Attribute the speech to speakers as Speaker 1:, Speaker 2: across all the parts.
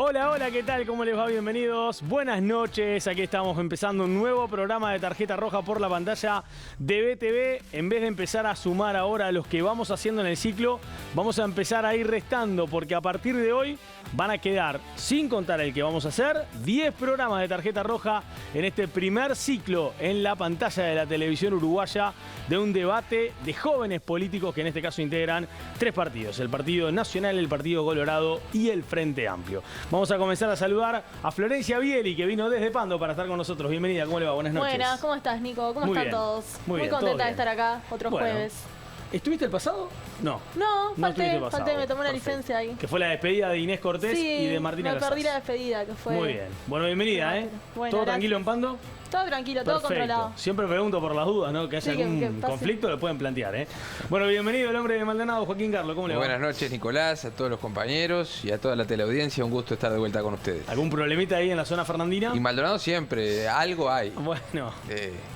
Speaker 1: Hola, hola, ¿qué tal? ¿Cómo les va? Bienvenidos. Buenas noches. Aquí estamos empezando un nuevo programa de Tarjeta Roja por la pantalla de BTV. En vez de empezar a sumar ahora los que vamos haciendo en el ciclo, vamos a empezar a ir restando, porque a partir de hoy van a quedar, sin contar el que vamos a hacer, 10 programas de Tarjeta Roja en este primer ciclo en la pantalla de la televisión uruguaya de un debate de jóvenes políticos que en este caso integran 3 partidos: el Partido Nacional, el Partido Colorado y el Frente Amplio. Vamos a comenzar a saludar a Florencia Bieli, que vino desde Pando para estar con nosotros. Bienvenida, ¿cómo le va? Buenas noches.
Speaker 2: Buenas, ¿cómo estás, Nico? ¿Cómo están todos?
Speaker 1: Muy bien,
Speaker 2: contenta de estar acá, otro jueves.
Speaker 1: ¿Estuviste el pasado? No.
Speaker 2: No, falté, me tomé una
Speaker 1: Perfecto.
Speaker 2: licencia ahí.
Speaker 1: Que fue la despedida de Inés Cortés y de Martina Casas.
Speaker 2: me perdí la despedida, que fue...
Speaker 1: Muy bien. Bueno, bienvenida, ¿eh?
Speaker 2: Bueno,
Speaker 1: ¿Todo
Speaker 2: gracias.
Speaker 1: tranquilo en Pando?
Speaker 2: Todo tranquilo,
Speaker 1: Perfecto.
Speaker 2: todo controlado.
Speaker 1: Siempre pregunto por las dudas, ¿no? Que haya algún conflicto, lo pueden plantear, ¿eh? Bueno, bienvenido el hombre de Maldonado, Joaquín Carlos, ¿cómo le va?
Speaker 3: Buenas noches, Nicolás, a todos los compañeros y a toda la teleaudiencia. Un gusto estar de vuelta con ustedes.
Speaker 1: ¿Algún problemita ahí en la zona fernandina?
Speaker 3: Y Maldonado siempre, algo hay.
Speaker 1: Bueno,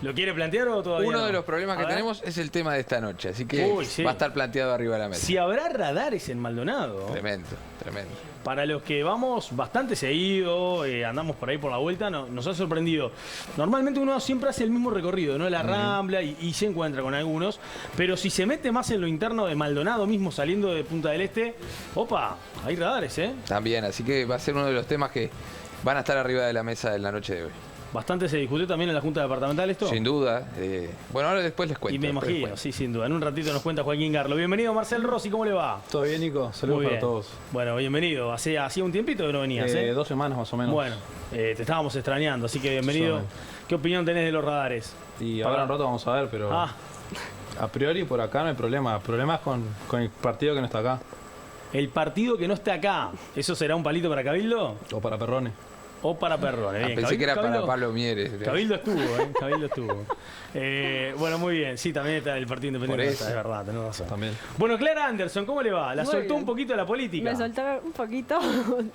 Speaker 1: ¿lo quiere plantear o todavía
Speaker 3: Uno
Speaker 1: no?
Speaker 3: de los problemas que tenemos es el tema de esta noche, así que
Speaker 1: sí.
Speaker 3: va a estar planteado arriba de la mesa.
Speaker 1: Si habrá radares en Maldonado.
Speaker 3: Tremendo, tremendo.
Speaker 1: Para los que vamos bastante seguido, andamos por ahí por la vuelta, nos ha sorprendido. Normalmente uno siempre hace el mismo recorrido, ¿no? La Rambla y se encuentra con algunos. Pero si se mete más en lo interno de Maldonado mismo, saliendo de Punta del Este, opa, hay radares, ¿eh?
Speaker 3: También, así que va a ser uno de los temas que van a estar arriba de la mesa en la noche de hoy.
Speaker 1: Bastante se discutió también en la Junta Departamental esto.
Speaker 3: Sin duda. Bueno, ahora después les cuento.
Speaker 1: Y me imagino, sí, sin duda. En un ratito nos cuenta Joaquín Garlo. Bienvenido, Marcel Rossi, ¿cómo le va?
Speaker 4: ¿Todo bien, Nico? Saludos para todos.
Speaker 1: Bueno, bienvenido. Hacía un tiempito que no venías,
Speaker 4: 2 semanas más o menos.
Speaker 1: Bueno, te estábamos extrañando, así que bienvenido. ¿Qué opinión tenés de los radares?
Speaker 4: Y ahora un rato vamos a ver, pero a priori por acá no hay problema. Problemas con el partido que no está acá.
Speaker 1: El partido que no está acá, ¿eso será un palito para Cabildo?
Speaker 4: O para Perrone.
Speaker 1: O para Perrone. Bien.
Speaker 3: Pensé que era para Pablo Mieres.
Speaker 1: Cabildo estuvo, Cabildo estuvo. Bueno, muy bien. Sí, también está el Partido Independiente. Es verdad, tenés razón.
Speaker 4: También.
Speaker 1: Bueno, Clara Anderson, ¿cómo le va? La soltó un poquito de la política.
Speaker 5: Me solté un poquito.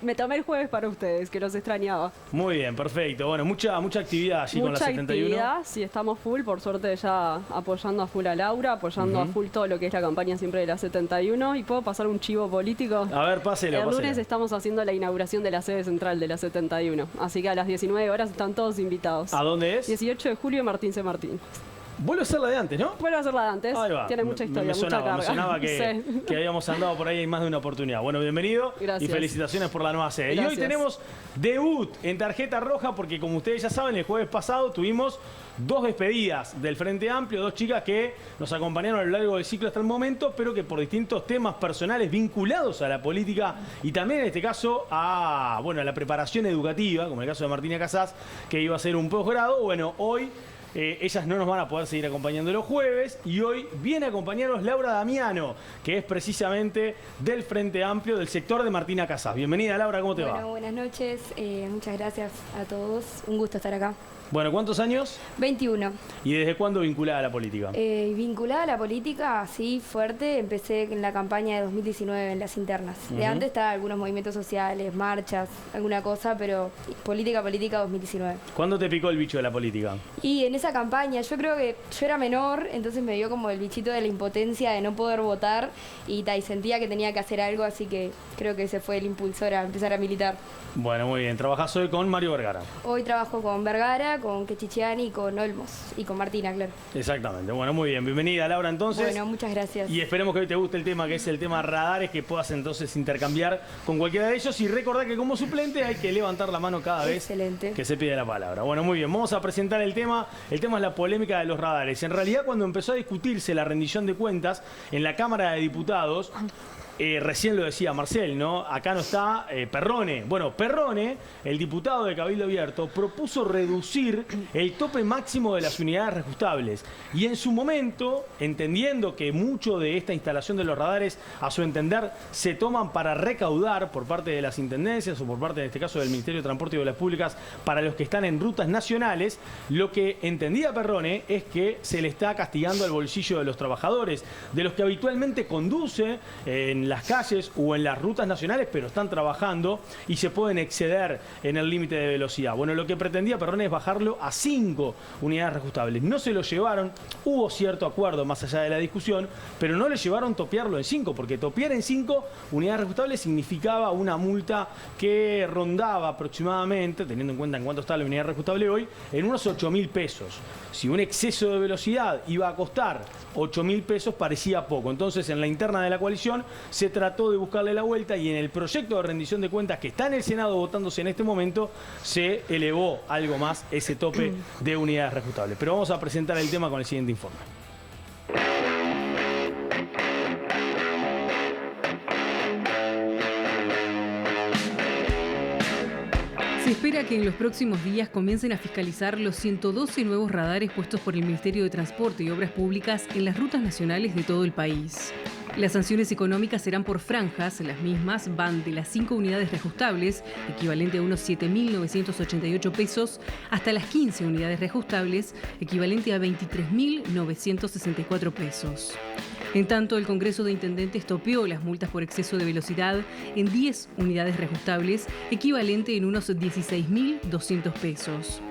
Speaker 5: Me tomé el jueves para ustedes, que los extrañaba.
Speaker 1: Muy bien, perfecto. Bueno, mucha actividad allí con la 71.
Speaker 5: Mucha actividad, sí, estamos full. Por suerte ya apoyando a full a Laura, apoyando a full todo lo que es la campaña siempre de la 71. ¿Y puedo pasar un chivo político?
Speaker 1: A ver, páselo.
Speaker 5: El lunes estamos haciendo la inauguración de la sede central de la 71. Así que a las 19 horas están todos invitados.
Speaker 1: ¿A dónde es?
Speaker 5: 18 de julio, Martín C. Martín.
Speaker 1: Vuelve a ser la de antes, ¿no?
Speaker 5: Vuelve a ser la de antes.
Speaker 1: Ahí va.
Speaker 5: Tiene mucha historia,
Speaker 1: me sonaba,
Speaker 5: mucha carga.
Speaker 1: Me sonaba que habíamos andado por ahí en más de una oportunidad. Bueno, bienvenido.
Speaker 5: Gracias.
Speaker 1: Y felicitaciones por la nueva sede.
Speaker 5: Gracias.
Speaker 1: Y hoy tenemos debut en Tarjeta Roja, porque como ustedes ya saben, el jueves pasado tuvimos 2 despedidas del Frente Amplio, 2 chicas que nos acompañaron a lo largo del ciclo hasta el momento, pero que por distintos temas personales vinculados a la política y también en este caso a la preparación educativa, como en el caso de Martina Casas, que iba a ser un posgrado. Bueno, hoy ellas no nos van a poder seguir acompañando los jueves y hoy viene a acompañarnos Laura Damiano, que es precisamente del Frente Amplio, del sector de Martina Casas. Bienvenida, Laura, ¿cómo te va?
Speaker 6: Bueno, buenas noches, muchas gracias a todos, un gusto estar acá.
Speaker 1: Bueno, ¿cuántos años?
Speaker 6: 21.
Speaker 1: ¿Y desde cuándo vinculada a la política?
Speaker 6: Vinculada a la política, sí, fuerte, empecé en la campaña de 2019 en las internas. De antes estaba algunos movimientos sociales, marchas, alguna cosa, pero política 2019.
Speaker 1: ¿Cuándo te picó el bicho de la política?
Speaker 6: Y en esa campaña, yo creo que yo era menor, entonces me dio como el bichito de la impotencia de no poder votar y sentía que tenía que hacer algo, así que creo que ese fue el impulsor a empezar a militar.
Speaker 1: Bueno, muy bien. Trabajás hoy con Mario Vergara.
Speaker 6: Hoy trabajo con Vergara, con Kechichiani y con Olmos y con Martina, claro.
Speaker 1: Exactamente. Bueno, muy bien. Bienvenida, Laura, entonces.
Speaker 6: Bueno, muchas gracias.
Speaker 1: Y esperemos que hoy te guste el tema, que es el tema radares, que puedas entonces intercambiar con cualquiera de ellos. Y recordar que como suplente hay que levantar la mano cada vez que se pide la palabra. Bueno, muy bien. Vamos a presentar el tema. El tema es la polémica de los radares. En realidad, cuando empezó a discutirse la rendición de cuentas en la Cámara de Diputados, recién lo decía Marcel, ¿no? Acá no está Perrone. Bueno, Perrone, el diputado de Cabildo Abierto, propuso reducir el tope máximo de las unidades reajustables. Y en su momento, entendiendo que mucho de esta instalación de los radares, a su entender, se toman para recaudar por parte de las intendencias o por parte, en este caso, del Ministerio de Transporte y Obras Públicas para los que están en rutas nacionales, lo que entendía Perrone es que se le está castigando al bolsillo de los trabajadores, de los que habitualmente conduce en en las calles o en las rutas nacionales, pero están trabajando y se pueden exceder en el límite de velocidad. Bueno, lo que pretendía Perrone es bajarlo a 5 unidades reajustables. No se lo llevaron, hubo cierto acuerdo más allá de la discusión, pero no le llevaron topearlo en 5, porque topear en 5 unidades reajustables significaba una multa que rondaba aproximadamente, teniendo en cuenta en cuánto está la unidad reajustable hoy, en unos 8.000 pesos. Si un exceso de velocidad iba a costar 8.000 pesos, parecía poco. Entonces, en la interna de la coalición se trató de buscarle la vuelta y en el proyecto de rendición de cuentas que está en el Senado votándose en este momento, se elevó algo más ese tope de unidades reajustables. Pero vamos a presentar el tema con el siguiente informe.
Speaker 7: Se espera que en los próximos días comiencen a fiscalizar los 112 nuevos radares puestos por el Ministerio de Transporte y Obras Públicas en las rutas nacionales de todo el país. Las sanciones económicas serán por franjas, las mismas van de las 5 unidades reajustables, equivalente a unos 7.988 pesos, hasta las 15 unidades reajustables, equivalente a 23.964 pesos. En tanto, el Congreso de Intendentes topeó las multas por exceso de velocidad en 10 unidades reajustables, equivalente en unos 16.200 pesos.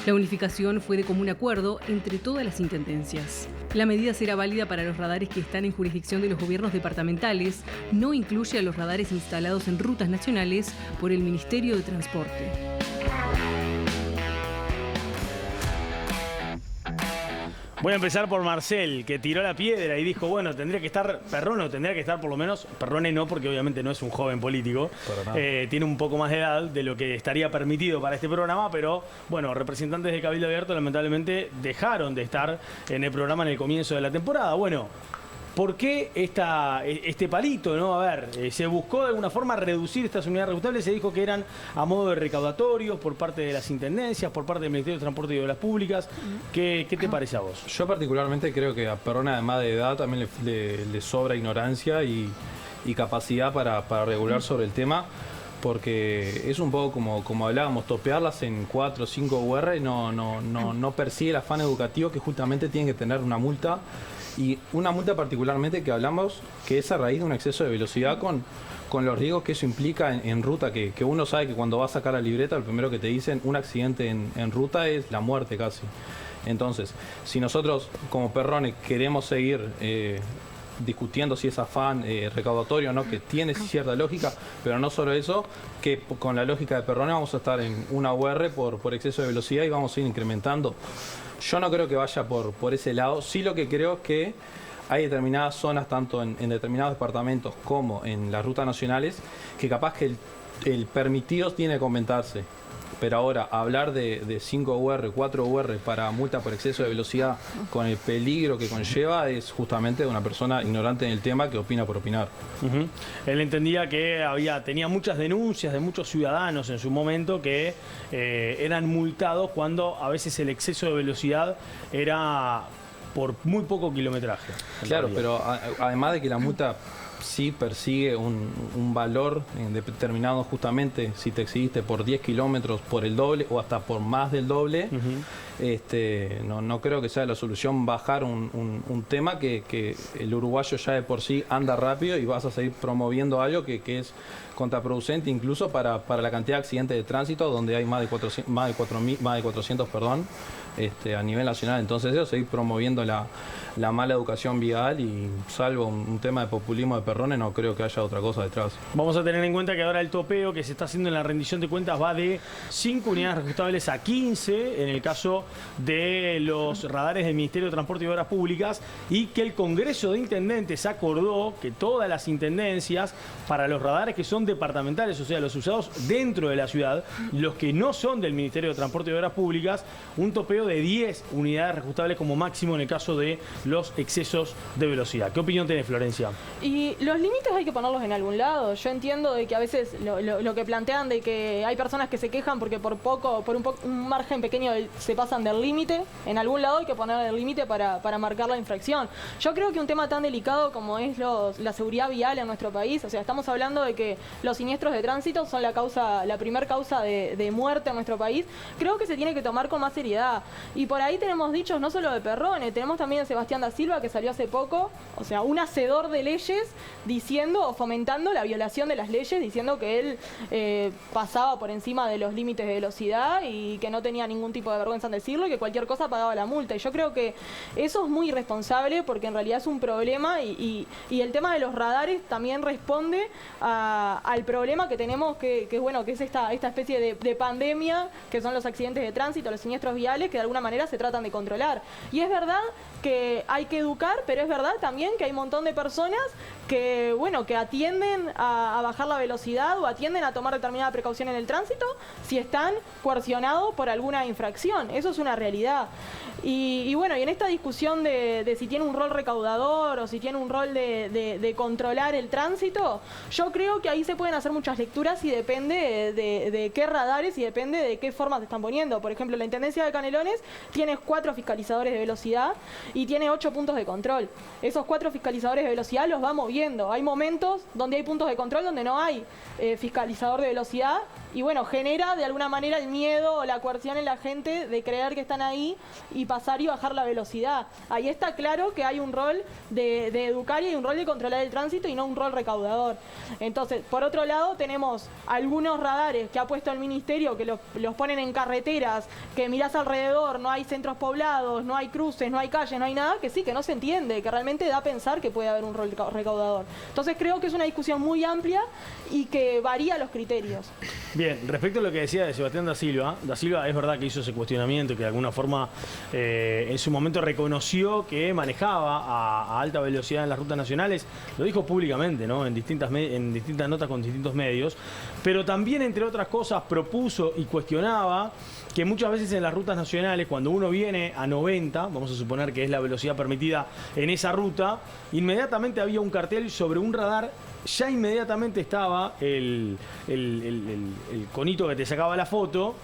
Speaker 7: La unificación fue de común acuerdo entre todas las intendencias. La medida será válida para los radares que están en jurisdicción de los gobiernos departamentales, no incluye a los radares instalados en rutas nacionales por el Ministerio de Transporte.
Speaker 1: Voy a empezar por Marcel, que tiró la piedra y dijo, bueno, tendría que estar Perrone, o tendría que estar por lo menos, Perrone no, porque obviamente no es un joven político, tiene un poco más de edad de lo que estaría permitido para este programa, pero bueno, representantes de Cabildo Abierto lamentablemente dejaron de estar en el programa en el comienzo de la temporada. Bueno, ¿por qué este palito, no? A ver, se buscó de alguna forma reducir estas unidades reajustables, se dijo que eran a modo de recaudatorios por parte de las intendencias, por parte del Ministerio de Transporte y Obras Públicas. ¿Qué te parece a vos?
Speaker 4: Yo particularmente creo que a Perrone, además de edad, también le sobra ignorancia y capacidad para regular sobre el tema, porque es un poco como hablábamos, topearlas en 4 o 5 UR no persigue el afán educativo que justamente tiene que tener una multa. Y una multa particularmente que hablamos que es a raíz de un exceso de velocidad con los riesgos que eso implica en ruta, que uno sabe que cuando va a sacar la libreta, lo primero que te dicen, un accidente en ruta es la muerte casi. Entonces, si nosotros como Perrone queremos seguir discutiendo si es afán recaudatorio o no, que tiene cierta lógica, pero no solo eso, que con la lógica de Perrone vamos a estar en una UR por exceso de velocidad y vamos a ir incrementando. Yo no creo que vaya por ese lado. Sí, lo que creo es que hay determinadas zonas, tanto en determinados departamentos como en las rutas nacionales, que capaz que el permitido tiene que aumentarse. Pero ahora, hablar de 5 UR, 4 UR para multa por exceso de velocidad con el peligro que conlleva es justamente de una persona ignorante en el tema que opina por opinar.
Speaker 1: Él entendía que tenía muchas denuncias de muchos ciudadanos en su momento que eran multados cuando a veces el exceso de velocidad era por muy poco kilometraje.
Speaker 4: Claro, pero además de que la multa sí persigue un valor determinado, justamente si te excediste por 10 kilómetros por el doble o hasta por más del doble, no creo que sea la solución bajar un tema que el uruguayo ya de por sí anda rápido y vas a seguir promoviendo algo que es contraproducente incluso para la cantidad de accidentes de tránsito, donde hay más de 400 a nivel nacional. Entonces eso, seguir promoviendo la mala educación vial y salvo un tema de populismo de Perrone, no creo que haya otra cosa detrás.
Speaker 1: Vamos a tener en cuenta que ahora el topeo que se está haciendo en la rendición de cuentas va de 5 unidades reajustables a 15 en el caso de los radares del Ministerio de Transporte y Obras Públicas, y que el Congreso de Intendentes acordó que todas las intendencias, para los radares que son departamentales, o sea, los usados dentro de la ciudad, los que no son del Ministerio de Transporte y Obras Públicas, un topeo de 10 unidades reajustables como máximo en el caso de los excesos de velocidad. ¿Qué opinión tenés, Florencia?
Speaker 2: Y los límites hay que ponerlos en algún lado. Yo entiendo de que a veces lo que plantean de que hay personas que se quejan porque por un margen pequeño se pasan del límite. En algún lado hay que poner el límite para marcar la infracción. Yo creo que un tema tan delicado como es la seguridad vial en nuestro país, o sea, estamos hablando de que los siniestros de tránsito son la primera causa de muerte en nuestro país, creo que se tiene que tomar con más seriedad. Y por ahí tenemos dichos no solo de Perrone, tenemos también a Sebastián da Silva, que salió hace poco, o sea, un hacedor de leyes diciendo o fomentando la violación de las leyes, diciendo que él pasaba por encima de los límites de velocidad y que no tenía ningún tipo de vergüenza en decirlo y que cualquier cosa pagaba la multa. Y yo creo que eso es muy irresponsable porque en realidad es un problema y el tema de los radares también responde al problema que tenemos que es esta especie de pandemia que son los accidentes de tránsito, los siniestros viales que de alguna manera se tratan de controlar. Y es verdad que hay que educar, pero es verdad también que hay un montón de personas que atienden a bajar la velocidad o atienden a tomar determinada precaución en el tránsito si están coercionados por alguna infracción. Eso es una realidad. Y en esta discusión de si tiene un rol recaudador o si tiene un rol de controlar el tránsito, yo creo que ahí se pueden hacer muchas lecturas y depende de qué radares y depende de qué formas se están poniendo. Por ejemplo, la Intendencia de Canelones tiene 4 fiscalizadores de velocidad y tiene 8 puntos de control. Esos 4 fiscalizadores de velocidad los va moviendo. Hay momentos donde hay puntos de control donde no hay fiscalizador de velocidad y genera de alguna manera el miedo o la coerción en la gente de creer que están ahí y pasar y bajar la velocidad. Ahí está claro que hay un rol de educar y hay un rol de controlar el tránsito y no un rol recaudador. Entonces, por otro lado, tenemos algunos radares que ha puesto el Ministerio que los ponen en carreteras, que mirás alrededor, no hay centros poblados, no hay cruces, no hay calles, no hay nada, que sí, que no se entiende, que realmente da a pensar que puede haber un rol recaudador. Entonces, creo que es una discusión muy amplia y que varía los criterios.
Speaker 1: Bien, respecto a lo que decía de Sebastián da Silva es verdad que hizo ese cuestionamiento, que de alguna forma en su momento reconoció que manejaba a alta velocidad en las rutas nacionales, lo dijo públicamente, ¿no? en distintas notas con distintos medios, pero también, entre otras cosas, propuso y cuestionaba que muchas veces en las rutas nacionales, cuando uno viene a 90, vamos a suponer que es la velocidad permitida en esa ruta, inmediatamente había un cartel sobre un radar. Ya inmediatamente estaba el conito que te sacaba la foto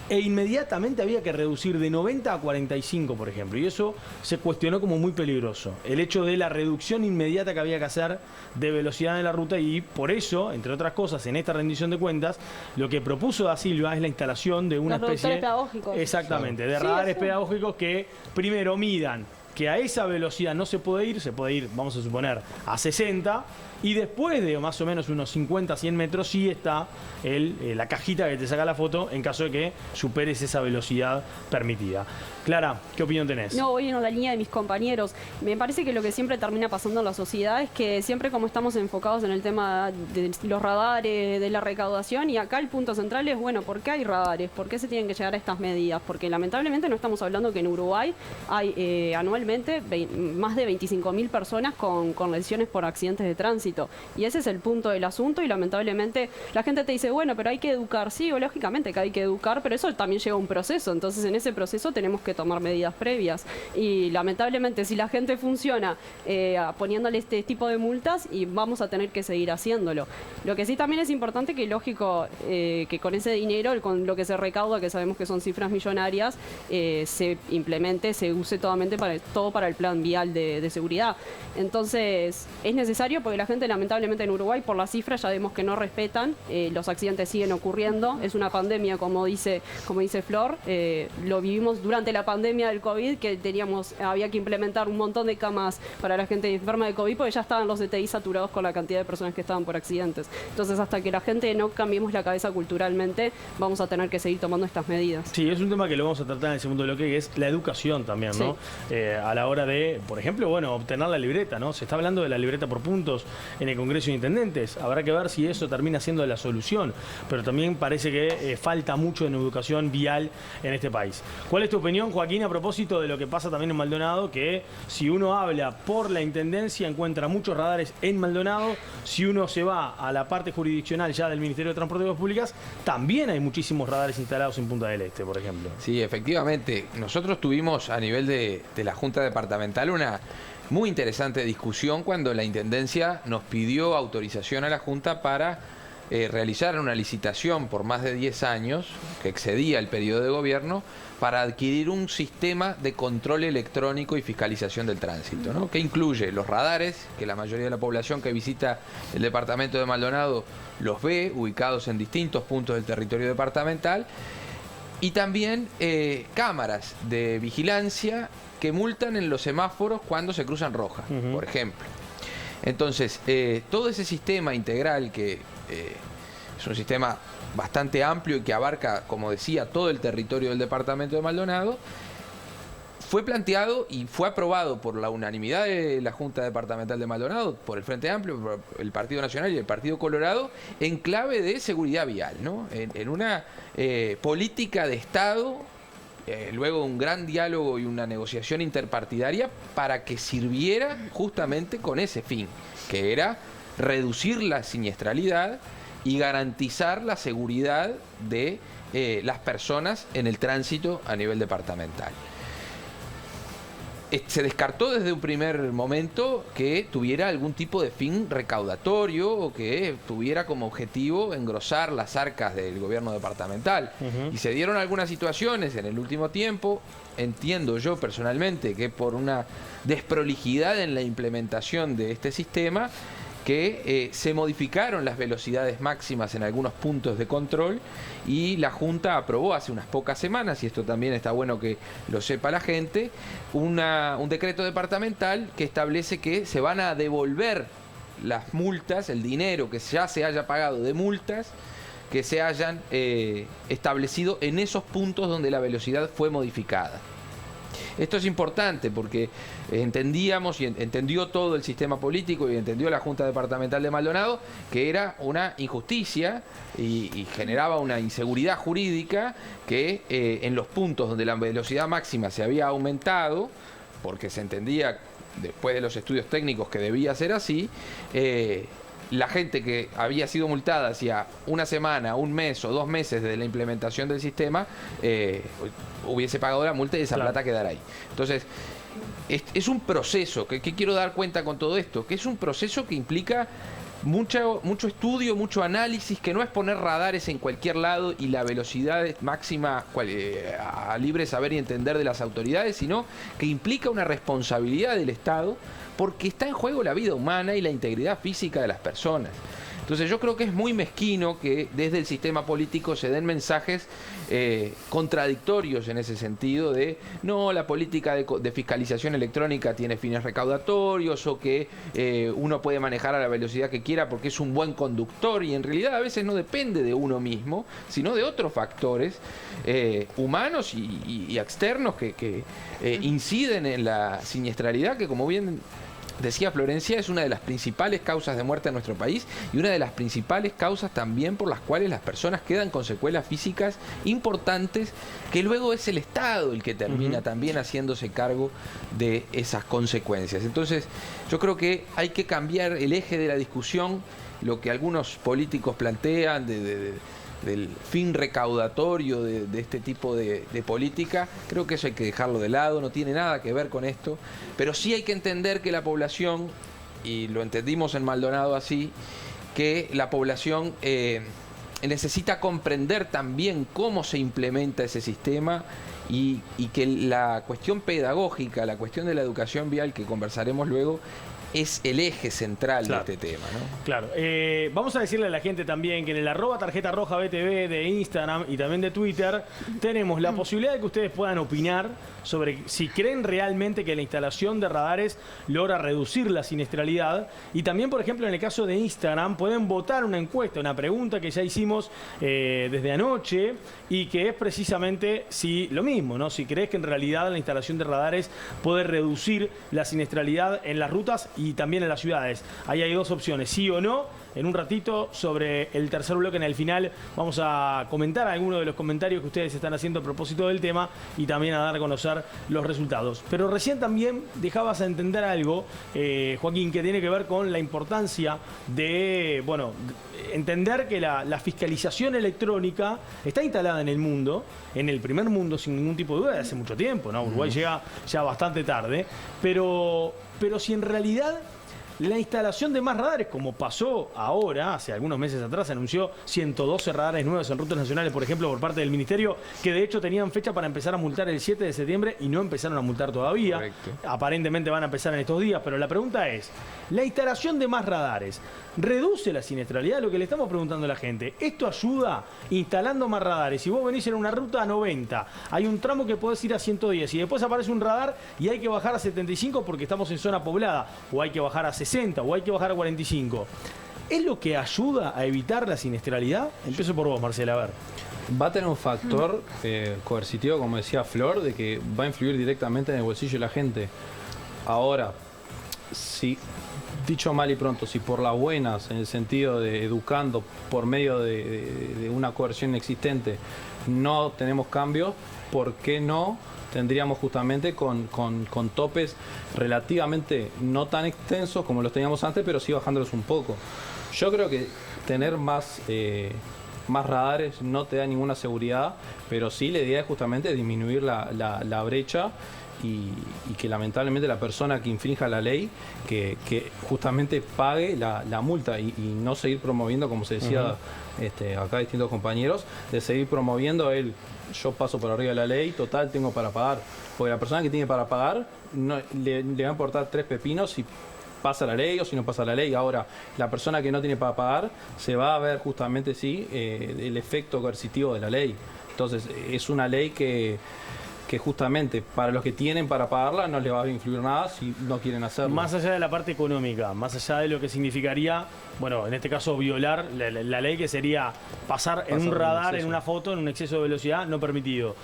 Speaker 1: e inmediatamente había que reducir de 90 a 45, por ejemplo. Y eso se cuestionó como muy peligroso. El hecho de la reducción inmediata que había que hacer de velocidad en la ruta y por eso, entre otras cosas, en esta rendición de cuentas, lo que propuso da Silva es la instalación de una especie...
Speaker 2: pedagógicos.
Speaker 1: Exactamente, de radares pedagógicos que primero midan que a esa velocidad no se puede ir, vamos a suponer, a 60, y después de más o menos unos 50, 100 metros sí está la cajita que te saca la foto en caso de que superes esa velocidad permitida. Clara, ¿qué opinión tenés?
Speaker 5: No, voy en la línea de mis compañeros. Me parece que lo que siempre termina pasando en la sociedad es que siempre como estamos enfocados en el tema de los radares, de la recaudación, y acá el punto central es, ¿por qué hay radares? ¿Por qué se tienen que llegar a estas medidas? Porque lamentablemente no estamos hablando que en Uruguay hay anualmente más de 25.000 personas con lesiones por accidentes de tránsito. Y ese es el punto del asunto y lamentablemente la gente te dice, pero hay que educar. Sí, lógicamente que hay que educar, pero eso también lleva a un proceso. Entonces en ese proceso tenemos que tomar medidas previas y lamentablemente si la gente funciona poniéndole este tipo de multas y vamos a tener que seguir haciéndolo. Lo que sí también es importante que lógico que con ese dinero, con lo que se recauda, que sabemos que son cifras millonarias, se implemente, se use todo para el plan vial de seguridad. Entonces es necesario porque la gente lamentablemente en Uruguay por las cifras ya vemos que no respetan, los accidentes siguen ocurriendo, es una pandemia como dice Flor, lo vivimos durante la pandemia del COVID que había que implementar un montón de camas para la gente enferma de COVID porque ya estaban los DTI saturados con la cantidad de personas que estaban por accidentes. Entonces hasta que la gente no cambiemos la cabeza culturalmente vamos a tener que seguir tomando estas medidas.
Speaker 1: Sí, es un tema que lo vamos a tratar en el segundo bloque, que es la educación también, ¿no? Sí. A la hora de, por ejemplo, obtener la libreta, ¿no? Se está hablando de la libreta por puntos en el Congreso de Intendentes. Habrá que ver si eso termina siendo la solución, pero también parece que falta mucho en educación vial en este país. ¿Cuál es tu opinión, Joaquín, a propósito de lo que pasa también en Maldonado? Que si uno habla por la Intendencia encuentra muchos radares en Maldonado, si uno se va a la parte jurisdiccional ya del Ministerio de Transporte y Obras Públicas, también hay muchísimos radares instalados en Punta del Este, por ejemplo.
Speaker 3: Sí, efectivamente. Nosotros tuvimos a nivel de la Junta Departamental una muy interesante discusión cuando la Intendencia nos pidió autorización a la Junta para realizar una licitación por más de 10 años, que excedía el periodo de gobierno, para adquirir un sistema de control electrónico y fiscalización del tránsito, ¿no? Que incluye los radares, que la mayoría de la población que visita el departamento de Maldonado los ve, ubicados en distintos puntos del territorio departamental, Y también cámaras de vigilancia que multan en los semáforos cuando se cruzan rojas, por ejemplo. Entonces, todo ese sistema integral que es un sistema bastante amplio y que abarca, como decía, todo el territorio del departamento de Maldonado, fue planteado y fue aprobado por la unanimidad de la Junta Departamental de Maldonado, por el Frente Amplio, por el Partido Nacional y el Partido Colorado, en clave de seguridad vial, ¿no? En una política de Estado, luego un gran diálogo y una negociación interpartidaria para que sirviera justamente con ese fin, que era reducir la siniestralidad y garantizar la seguridad de las personas en el tránsito a nivel departamental. Se descartó desde un primer momento que tuviera algún tipo de fin recaudatorio o que tuviera como objetivo engrosar las arcas del gobierno departamental. Y se dieron algunas situaciones en el último tiempo, entiendo yo personalmente que por una desprolijidad en la implementación de este sistema, que se modificaron las velocidades máximas en algunos puntos de control y la Junta aprobó hace unas pocas semanas, y esto también está bueno que lo sepa la gente, un decreto departamental que establece que se van a devolver las multas, el dinero que ya se haya pagado de multas que se hayan establecido en esos puntos donde la velocidad fue modificada. Esto es importante porque entendíamos y entendió todo el sistema político y entendió la Junta Departamental de Maldonado que era una injusticia y generaba una inseguridad jurídica que en los puntos donde la velocidad máxima se había aumentado, porque se entendía después de los estudios técnicos que debía ser así, la gente que había sido multada hacia una semana, un mes o 2 meses desde la implementación del sistema hubiese pagado la multa y esa plata quedara ahí. Entonces, es un proceso, que quiero dar cuenta con todo esto, que es un proceso que implica mucho estudio, mucho análisis, que no es poner radares en cualquier lado y la velocidad máxima a libre saber y entender de las autoridades, sino que implica una responsabilidad del Estado, porque está en juego la vida humana y la integridad física de las personas. Entonces yo creo que es muy mezquino que desde el sistema político se den mensajes contradictorios en ese sentido de no, la política de fiscalización electrónica tiene fines recaudatorios o que uno puede manejar a la velocidad que quiera porque es un buen conductor, y en realidad a veces no depende de uno mismo, sino de otros factores humanos y externos que inciden en la siniestralidad, que como bien decía Florencia, es una de las principales causas de muerte en nuestro país y una de las principales causas también por las cuales las personas quedan con secuelas físicas importantes, que luego es el Estado el que termina también haciéndose cargo de esas consecuencias. Entonces, yo creo que hay que cambiar el eje de la discusión, lo que algunos políticos plantean del fin recaudatorio de este tipo de política. Creo que eso hay que dejarlo de lado, no tiene nada que ver con esto, pero sí hay que entender que la población, y lo entendimos en Maldonado así, que la población necesita comprender también cómo se implementa ese sistema y que la cuestión pedagógica, la cuestión de la educación vial, que conversaremos luego, es el eje central de este tema, ¿no?
Speaker 1: Claro. Vamos a decirle a la gente también que en el @tarjetarrojabtv de Instagram y también de Twitter tenemos la posibilidad de que ustedes puedan opinar sobre si creen realmente que la instalación de radares logra reducir la siniestralidad, y también, por ejemplo, en el caso de Instagram pueden votar una encuesta, una pregunta que ya hicimos desde anoche, y que es precisamente si lo mismo, ¿no? Si crees que en realidad la instalación de radares puede reducir la siniestralidad en las rutas y también en las ciudades. Ahí hay 2 opciones, sí o no. En un ratito, sobre el tercer bloque, en el final, vamos a comentar algunos de los comentarios que ustedes están haciendo a propósito del tema y también a dar a conocer los resultados. Pero recién también dejabas a entender algo, Joaquín, que tiene que ver con la importancia de, bueno, entender que la fiscalización electrónica está instalada en el mundo, en el primer mundo, sin ningún tipo de duda, de hace mucho tiempo, ¿no? Uruguay llega ya bastante tarde, pero si en realidad la instalación de más radares, como pasó ahora, hace algunos meses atrás, se anunció 112 radares nuevos en rutas nacionales, por ejemplo, por parte del Ministerio, que de hecho tenían fecha para empezar a multar el 7 de septiembre y no empezaron a multar todavía. Correcto. Aparentemente van a empezar en estos días, pero la pregunta es, la instalación de más radares reduce la siniestralidad. Lo que le estamos preguntando a la gente, ¿esto ayuda instalando más radares? Si vos venís en una ruta a 90, hay un tramo que podés ir a 110 y después aparece un radar y hay que bajar a 75 porque estamos en zona poblada, o hay que bajar a 60, o hay que bajar a 45. ¿Es lo que ayuda a evitar la siniestralidad? Empiezo por vos, Marcela, a ver.
Speaker 4: Va a tener un factor coercitivo, como decía Flor, de que va a influir directamente en el bolsillo de la gente. Ahora, si, dicho mal y pronto, si por las buenas, en el sentido de educando por medio de una coerción existente, no tenemos cambios, ¿por qué no tendríamos justamente con topes relativamente no tan extensos como los teníamos antes, pero sí bajándolos un poco? Yo creo que tener más radares no te da ninguna seguridad, pero sí la idea es justamente disminuir la brecha y que lamentablemente la persona que infrinja la ley que justamente pague la multa y no seguir promoviendo, como se decía acá distintos compañeros, de seguir promoviendo yo paso por arriba de la ley, total tengo para pagar, porque la persona que tiene para pagar no, le va a importar 3 pepinos si pasa la ley o si no pasa la ley. Ahora, la persona que no tiene para pagar se va a ver justamente el efecto coercitivo de la ley. Entonces, es una ley que justamente para los que tienen para pagarla no les va a influir nada si no quieren hacerlo.
Speaker 1: Más allá de la parte económica, más allá de lo que significaría, bueno, en este caso violar la ley, que sería pasar en un radar, en una foto, en un exceso de velocidad no permitido.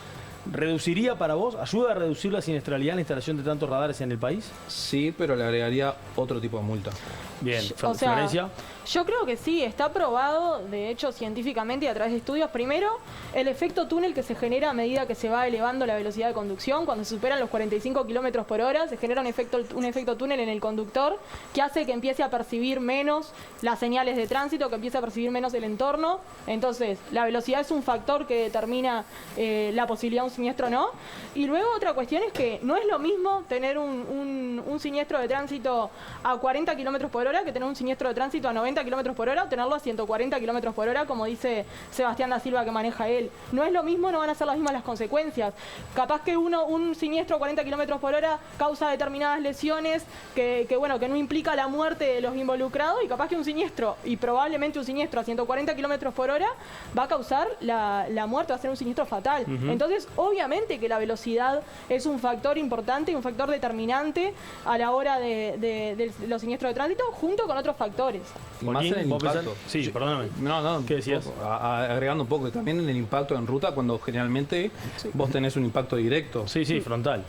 Speaker 1: ¿Reduciría para vos, ayuda a reducir la siniestralidad en la instalación de tantos radares en el país?
Speaker 4: Sí, pero le agregaría otro tipo de multa.
Speaker 1: Bien,
Speaker 2: O sea,
Speaker 1: Florencia.
Speaker 2: Yo creo que sí, está probado, de hecho, científicamente y a través de estudios. Primero, el efecto túnel que se genera a medida que se va elevando la velocidad de conducción. Cuando se superan los 45 kilómetros por hora, se genera un efecto túnel en el conductor que hace que empiece a percibir menos las señales de tránsito, que empiece a percibir menos el entorno. Entonces, la velocidad es un factor que determina la posibilidad de un siniestro o no. Y luego otra cuestión es que no es lo mismo tener un siniestro de tránsito a 40 kilómetros por hora que tener un siniestro de tránsito a 90 kilómetros por hora o tenerlo a 140 kilómetros por hora, como dice Sebastián da Silva que maneja él. No es lo mismo, no van a ser las mismas las consecuencias. Capaz que un siniestro a 40 kilómetros por hora causa determinadas lesiones que no implica la muerte de los involucrados, y capaz que un siniestro, y probablemente un siniestro a 140 kilómetros por hora, va a causar la muerte, va a ser un siniestro fatal. Entonces, obviamente que la velocidad es un factor importante y un factor determinante a la hora de los siniestros de tránsito, junto con otros factores.
Speaker 4: Y más en el impacto.
Speaker 1: Sí, perdóname.
Speaker 4: No,
Speaker 1: ¿Qué decías?
Speaker 4: Agregando un poco, también en el impacto en ruta, cuando generalmente vos tenés un impacto directo.
Speaker 1: Sí, frontal.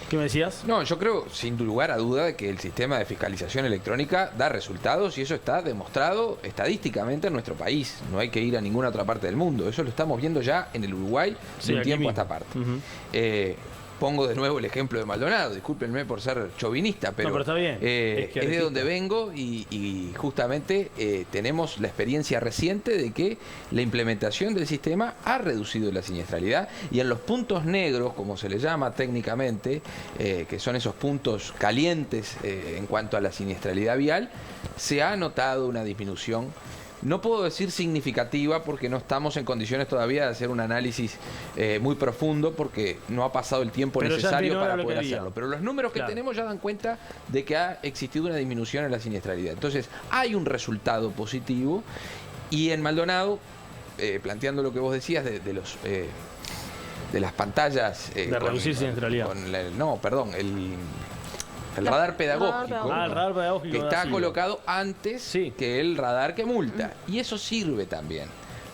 Speaker 1: ¿Qué me decías?
Speaker 3: No, yo creo, sin lugar a duda, que el sistema de fiscalización electrónica da resultados y eso está demostrado estadísticamente en nuestro país. No hay que ir a ninguna otra parte del mundo. Eso lo estamos viendo ya en el Uruguay de un tiempo a esta parte. Pongo de nuevo el ejemplo de Maldonado, discúlpenme por ser chauvinista, pero
Speaker 1: está bien.
Speaker 3: Es de donde vengo y justamente tenemos la experiencia reciente de que la implementación del sistema ha reducido la siniestralidad, y en los puntos negros, como se le llama técnicamente, que son esos puntos calientes en cuanto a la siniestralidad vial, se ha notado una disminución. No puedo decir significativa porque no estamos en condiciones todavía de hacer un análisis muy profundo, porque no ha pasado el tiempo necesario para poder hacerlo. Pero los números que tenemos ya dan cuenta de que ha existido una disminución en la siniestralidad. Entonces, hay un resultado positivo. Y en Maldonado, planteando lo que vos decías de las pantallas...
Speaker 1: de reducir siniestralidad.
Speaker 3: El radar pedagógico,
Speaker 1: el radar pedagógico
Speaker 3: que está colocado antes que el radar que multa. Y eso sirve también,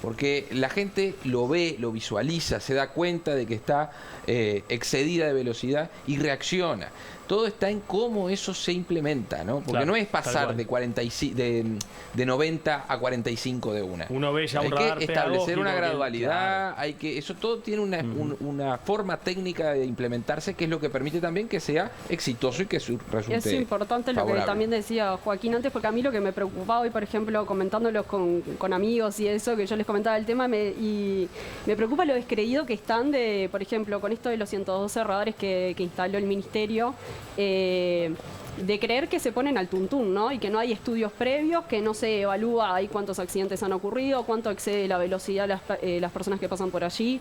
Speaker 3: porque la gente lo ve, lo visualiza, se da cuenta de que está excedida de velocidad y reacciona. Todo está en cómo eso se implementa, ¿no? Porque no es pasar de 90 a 45 de una.
Speaker 1: Uno ve ya un radar
Speaker 3: hay que establecer una gradualidad,
Speaker 1: claro.
Speaker 3: Eso todo tiene una forma técnica de implementarse, que es lo que permite también que sea exitoso y que resulte
Speaker 5: Es importante
Speaker 3: favorable.
Speaker 5: Lo que también decía Joaquín antes, porque a mí lo que me preocupaba hoy, por ejemplo, comentándolos con amigos y eso, que yo les comentaba el tema, y me preocupa lo descreído que están por ejemplo, con esto de los 112 radares que instaló el Ministerio. de creer que se ponen al tuntún, ¿no? Y que no hay estudios previos, que no se evalúa ahí cuántos accidentes han ocurrido, cuánto excede la velocidad las personas que pasan por allí.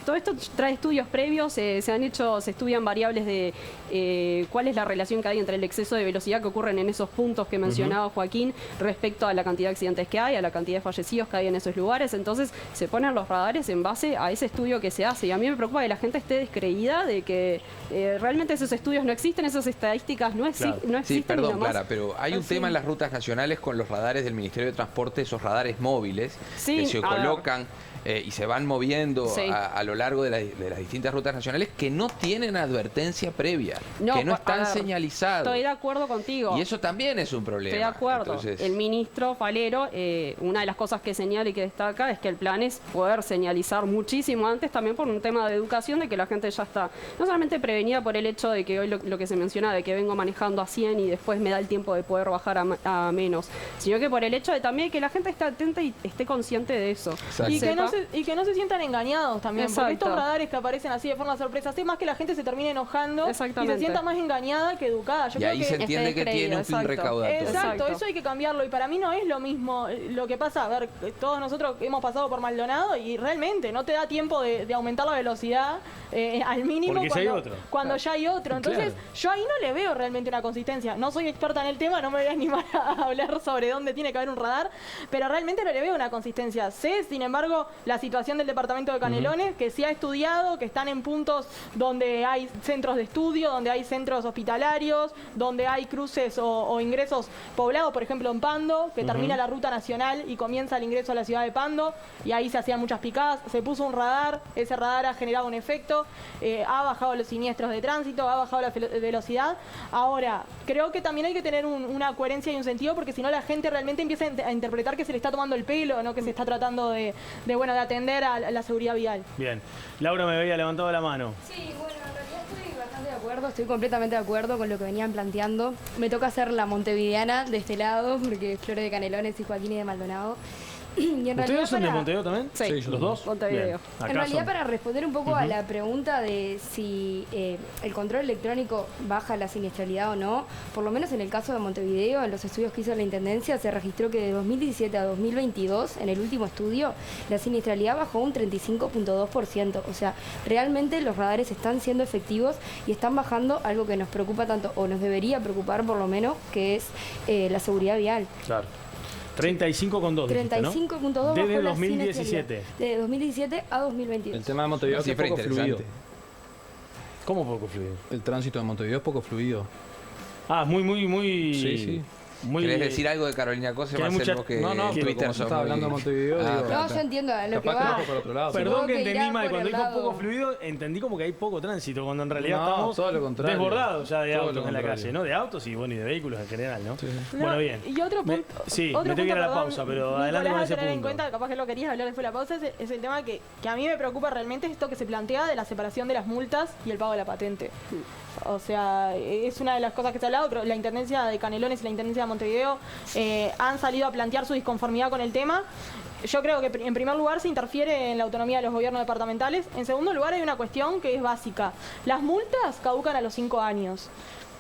Speaker 5: Todo esto trae estudios previos, se estudian variables de cuál es la relación que hay entre el exceso de velocidad que ocurren en esos puntos que mencionaba Joaquín respecto a la cantidad de accidentes que hay, a la cantidad de fallecidos que hay en esos lugares. Entonces se ponen los radares en base a ese estudio que se hace. Y a mí me preocupa que la gente esté descreída de que realmente esos estudios no existen, esas estadísticas no existen.
Speaker 3: Sí, perdón, Clara, pero hay un tema en las rutas nacionales con los radares del Ministerio de Transporte, esos radares móviles que se colocan y se van moviendo a lo largo de las distintas rutas nacionales, que no tienen advertencia previa, que no están señalizados.
Speaker 5: Estoy de acuerdo contigo.
Speaker 3: Y eso también es un problema.
Speaker 5: Estoy de acuerdo.
Speaker 3: Entonces,
Speaker 5: el ministro Falero, una de las cosas que señala y que destaca es que el plan es poder señalizar muchísimo antes, también por un tema de educación, de que la gente ya está no solamente prevenida por el hecho de que hoy lo que se menciona, de que vengo manejando a 100 y después me da el tiempo de poder bajar a menos, sino que por el hecho de también que la gente esté atenta y esté consciente de eso.
Speaker 2: Y que no se sientan engañados también.
Speaker 5: Exacto.
Speaker 2: Porque estos radares que aparecen así de forma sorpresa, hace más que la gente se termine enojando y se sienta más engañada que educada. Yo
Speaker 3: y
Speaker 2: creo
Speaker 3: ahí
Speaker 2: que
Speaker 3: se entiende que tiene un fin recaudatorio.
Speaker 2: Exacto, eso hay que cambiarlo. Y para mí no es lo mismo lo que pasa. A ver, todos nosotros hemos pasado por Maldonado y realmente no te da tiempo de aumentar la velocidad al mínimo cuando ya hay otro. Entonces, yo ahí no le veo realmente una consistencia. No soy experta en el tema, no me voy a animar a hablar sobre dónde tiene que haber un radar, pero realmente no le veo una consistencia. Sé, sin embargo, la situación del departamento de Canelones, que se ha estudiado, que están en puntos donde hay centros de estudio, donde hay centros hospitalarios, donde hay cruces o ingresos poblados, por ejemplo en Pando, que termina la ruta nacional y comienza el ingreso a la ciudad de Pando, y ahí se hacían muchas picadas, se puso un radar, ese radar ha generado un efecto, ha bajado los siniestros de tránsito, ha bajado la velocidad. Ahora, creo que también hay que tener una coherencia y un sentido, porque si no la gente realmente empieza a interpretar que se le está tomando el pelo, no que se está tratando de atender a la seguridad vial.
Speaker 1: Bien. Laura me había levantado la mano.
Speaker 6: Sí, bueno, en realidad estoy bastante de acuerdo, estoy completamente de acuerdo con lo que venían planteando. Me toca ser la montevideana de este lado, porque Flores de Canelones y Joaquín y de Maldonado. Y en
Speaker 1: ¿Ustedes son de Montevideo también?
Speaker 5: Sí,
Speaker 1: ¿Los dos?
Speaker 5: Montevideo.
Speaker 6: En realidad, para responder un poco a la pregunta de si el control electrónico baja la siniestralidad o no, por lo menos en el caso de Montevideo, en los estudios que hizo la Intendencia, se registró que de 2017 a 2022, en el último estudio, la siniestralidad bajó un 35.2%. O sea, realmente los radares están siendo efectivos y están bajando algo que nos preocupa tanto, o nos debería preocupar por lo menos, que es la seguridad vial.
Speaker 1: Claro. 35,2.
Speaker 6: 35,2
Speaker 1: desde 2017.
Speaker 6: De 2017 a 2022.
Speaker 4: El tema de Montevideo es poco fluido.
Speaker 1: ¿Cómo poco fluido?
Speaker 4: El tránsito de Montevideo es poco fluido.
Speaker 1: Ah, muy.
Speaker 4: Sí.
Speaker 3: ¿Querés decir algo de Carolina Cosa?
Speaker 1: Que
Speaker 4: No, pero como se estaba hablando de Montevideo,
Speaker 6: yo entiendo a lo que va.
Speaker 4: Por otro lado.
Speaker 1: Perdón que entendí mal, cuando dijo poco fluido, entendí como que hay poco tránsito, cuando en realidad estamos
Speaker 4: todo lo contrario.
Speaker 1: desbordados ya de autos en la calle, ¿no? De autos y de vehículos en general, ¿no?
Speaker 2: Sí.
Speaker 1: Bueno, bien.
Speaker 2: Y otro punto.
Speaker 1: Me tengo que ir a la pausa, pero adelante con ese punto.
Speaker 2: En cuenta, capaz que lo querías hablar después de la pausa, es el tema que a mí me preocupa realmente, es esto que se plantea de la separación de las multas y el pago de la patente. O sea, es una de las cosas que se ha hablado, pero la Intendencia de Canelones y la Intendencia de Montevideo han salido a plantear su disconformidad con el tema. Yo creo que en primer lugar se interfiere en la autonomía de los gobiernos departamentales. En segundo lugar hay una cuestión que es básica. Las multas caducan a los 5 años.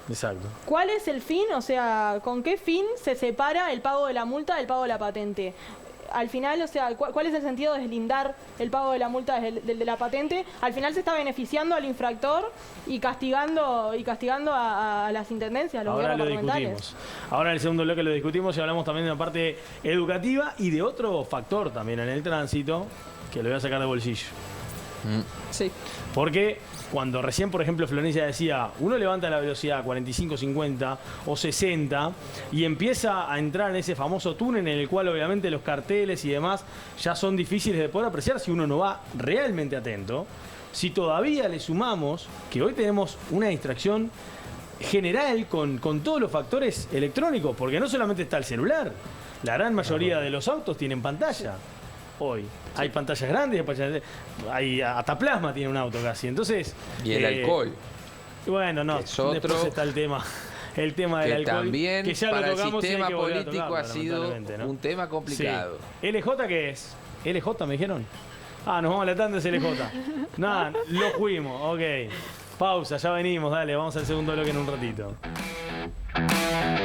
Speaker 1: Exacto.
Speaker 2: ¿Cuál es el fin? O sea, ¿con qué fin se separa el pago de la multa del pago de la patente? Al final, o sea, ¿cuál es el sentido de deslindar el pago de la multa del de la patente? Al final se está beneficiando al infractor y castigando a las intendencias, a los
Speaker 1: Ahora
Speaker 2: gobiernos
Speaker 1: lo
Speaker 2: departamentales.
Speaker 1: discutimos. Ahora en el segundo bloque lo discutimos y hablamos también de una parte educativa y de otro factor también en el tránsito, que lo voy a sacar de bolsillo.
Speaker 5: Sí.
Speaker 1: Porque cuando recién, por ejemplo, Florencia decía, uno levanta la velocidad a 45, 50 o 60 y empieza a entrar en ese famoso túnel en el cual obviamente los carteles y demás ya son difíciles de poder apreciar si uno no va realmente atento. Si todavía le sumamos que hoy tenemos una distracción general con todos los factores electrónicos, porque no solamente está el celular, la gran mayoría de los autos tienen pantalla. Hoy hay pantallas grandes, hay hasta plasma tiene un auto casi. Entonces,
Speaker 3: y el alcohol.
Speaker 1: Bueno, no, después está el tema del alcohol,
Speaker 3: también
Speaker 1: que ya
Speaker 3: para
Speaker 1: lo tocamos
Speaker 3: el sistema
Speaker 1: y hay que volver a
Speaker 3: político
Speaker 1: tocarlo,
Speaker 3: ha sido
Speaker 1: ¿no?
Speaker 3: un tema complicado.
Speaker 1: Sí. ¿LJ qué es? ¿LJ me dijeron? Ah, nos vamos a la tanda, es LJ. Nada, lo fuimos, ok. Pausa, ya venimos, dale, vamos al segundo bloque en un ratito.